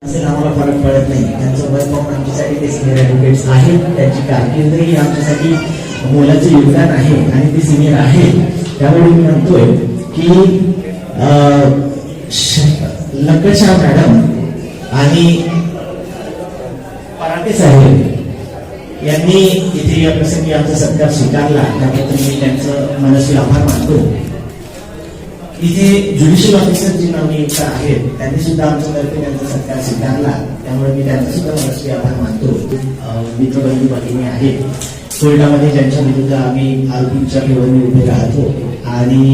असेल आम्हाला फरक पडत नाही. त्यांचं वय पाहून आमच्यासाठी ते सिनियर ॲडव्होकेट्स आहेत. त्यांची कारकीर्दही आमच्यासाठी मोलाचं योगदान आहे आणि ते सिनियर आहे. त्यामुळे मी म्हणतोय की लंकेशाह मॅडम आणि पराटे साहेब यांनी इथे या प्रसंगी आमचा सत्कार स्वीकारला त्याबद्दल मी त्यांचं मनस्वी आभार मानतो. इथे ज्युडिशियल ऑफिसर जी नवनियुक्त आहेत त्यांनी सुद्धा आमच्यातर्फे त्यांचा सत्कार स्वीकारला. त्यामुळे मी त्यांचा सुद्धा मनस्वी आभार मानतो. मित्रबंधू भगिनी आहेत कोर्टामध्ये ज्यांच्या विरुद्ध आम्ही आरोपींच्या ठेवणी उभे राहतो आणि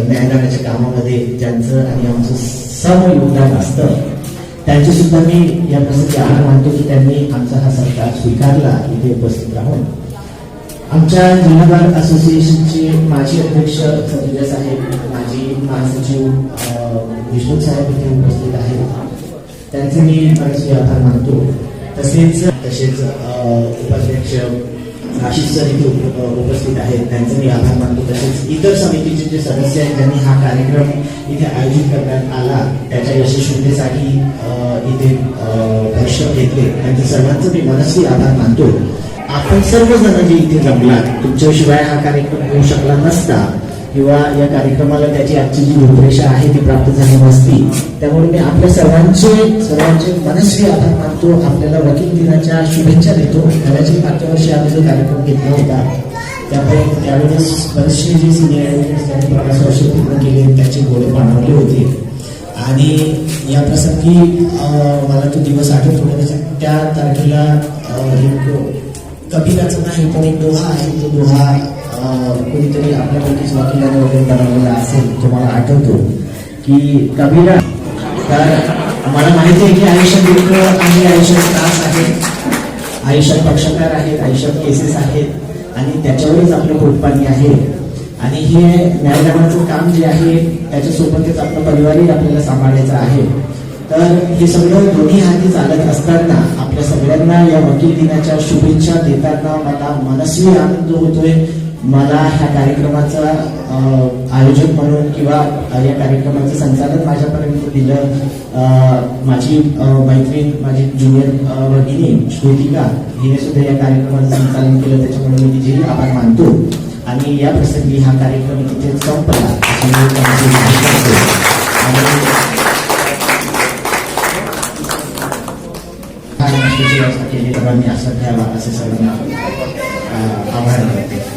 न्यायदानाच्या कामामध्ये ज्यांचं आणि आमचं सम योगदान असतं त्यांचे सुद्धा मी या प्रसंगी आभार मानतो की त्यांनी आमचा हा सत्कार स्वीकारला इथे उपस्थित राहून. आमच्या जिल्हा बार असोसिएशनचे माजी अध्यक्ष सदस्य साहेब, माजी महासचिव विष्णू साहेब इथे उपस्थित आहेत. त्यांचे मी मनस्वी आभार मानतो. तसेच उपाध्यक्ष आशिष सर इथे उपस्थित आहेत. त्यांचे मी आभार मानतो. तसेच इतर समितीचे जे सदस्य आहेत त्यांनी हा कार्यक्रम इथे आयोजित करण्यात आला त्याच्या यशस्वीतेसाठी इथे परिश्रम घेतले त्यांचे सर्वांचं मी मनस्वी आभार मानतो. आपण सर्वजण जे इथे जमलात तुमच्याशिवाय हा कार्यक्रम होऊ शकला नसता किंवा या कार्यक्रमाला त्याची आजची जी रूपरेषा आहे ती प्राप्त झाली नसती. त्यामुळे मी आपल्या सर्वांचे मनस्वी आभार मानतो. आपल्याला वकील दिनाच्या शुभेच्छा देतो. कदाचित मागच्या वर्षी आम्ही जो कार्यक्रम घेतला होता त्यावेळेस बरेचसे जे सिनियर ॲडव्होकेट्स त्यांनी 5 वर्ष पूर्ण केले त्याचे गोळे पाणवले होते आणि या प्रसंगी मला तो दिवस आठवतो. त्या तारखेला एक कबीराचं नाही पण एक दोहा आहे. तो दोहा कोणीतरी आपल्यापैकीच वकिलाने वगैरे बनवलेला असेल. तो मला आठवतो की कबीरा तर मला माहिती आहे की आयुष्यात दुःख आहे, आयुष्यात त्रास आहे, आयुष्यात पक्षकार आहेत, आयुष्यात केसेस आहेत आणि त्याच्यावरच आपलं पोटपाणी आहे. आणि हे न्यायदानाचं काम जे आहे त्याच्यासोबतच आपला परिवारही आपल्याला सांभाळायचा आहे. तर हे सगळं दोन्ही हाती चालत असताना आपल्या सगळ्यांना या वकील दिनाच्या शुभेच्छा देताना मला मनस्वी आनंद होतोय. मला ह्या कार्यक्रमाचा आयोजक म्हणून किंवा या कार्यक्रमाचं संचालन माझ्यापर्यंत दिलं माझी मैत्रीण, माझी ज्युनियर भगिनी श्रुतिका हिने सुद्धा या कार्यक्रमाचं संचालन केलं. त्याच्यामुळे मी तिचेही आभार मानतो आणि या प्रसंगी हा कार्यक्रम तिथे संपला व्यवस्था केली. सर्वांनी असं घ्यावा असे सर्वांना आभार करते.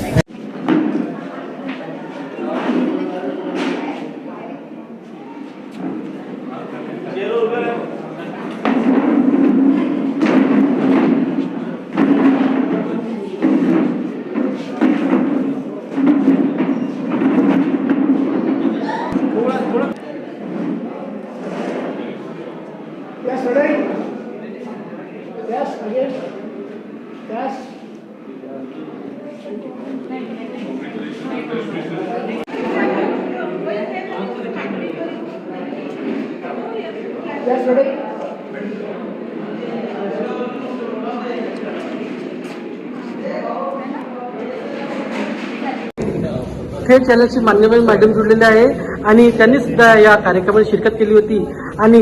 थेट चॅनलची मान्यवर मॅडम जुळलेले आहे आणि त्यांनी सुद्धा या कार्यक्रमात शिरकत केली होती आणि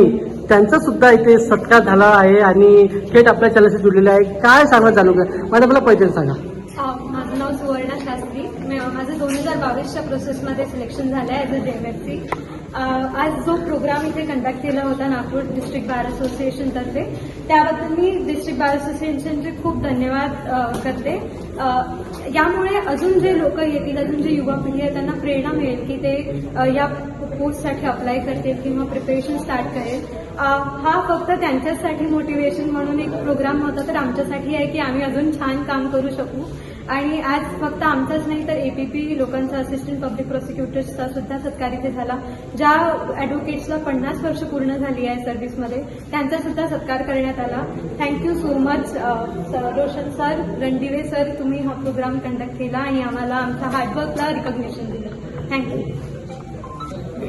त्यांचा सुद्धा इथे सत्कार झाला आहे आणि थेट आपल्या चॅनलशी जुळलेले आहे. काय सांगत जाणू का मॅडम, मला पहिल्यांदा सांगा. माझं नाव सुवर्णा शास्त्री. माझं 2022च्या प्रोसेसमध्ये सिलेक्शन झालं आहे ॲज अ DMFC. आज जो प्रोग्राम इथे कंडक्ट केला होता नागपूर डिस्ट्रिक्ट बार असोसिएशनतर्फे त्याबद्दल मी डिस्ट्रिक्ट बार असोसिएशनचे खूप धन्यवाद करते. यामुळे अजून जे लोक येतील, अजून जे युवा पिढी आहे त्यांना प्रेरणा मिळेल की ते या पोस्टसाठी अप्लाय करतील किंवा प्रिपरेशन स्टार्ट करेल. हा फक्त त्यांच्यासाठी मोटिवेशन म्हणून एक प्रोग्राम होता तर आमच्यासाठी आहे की आम्ही अजून छान काम करू शकू. आणि आज फक्त आमचाच नाही तर APP लोकांचा असिस्टंट पब्लिक प्रोसिक्युटर्सचा सुद्धा सत्कार इथे झाला. ज्या ॲडव्होकेट्सला 50 वर्ष पूर्ण झाली आहे सर्व्हिसमध्ये त्यांचा सुद्धा सत्कार करण्यात आला. Thank you so much Roshan sir, Randive sir, तुम्ही हा प्रोग्राम कंडक्ट केला आणि आम्हाला आमच्या हार्डवर्कला रिकॉग्निशन दिलं. थँक्यू.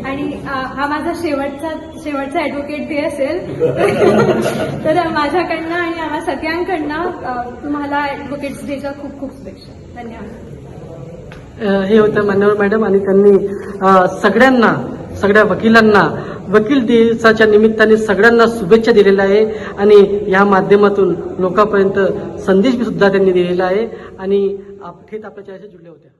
आणि हा माझा शेवटचा ॲडव्होकेट डे असेल तर माझ्याकडनं आणि आम्हा सगळ्यांकडनं तुम्हाला ॲडव्होकेट्स डेच्या खूप खूप शुभेच्छा. धन्यवाद. हे होतं मान्यवर मॅडम आणि त्यांनी सगळ्या वकिलांना वकील दिवसाच्या निमित्ताने सगळ्यांना शुभेच्छा दिलेल्या आहे आणि या माध्यमातून लोकांपर्यंत संदेश सुद्धा त्यांनी दिलेला आहे आणि थेट आपल्या चॅनलशी जुळल्या होत्या.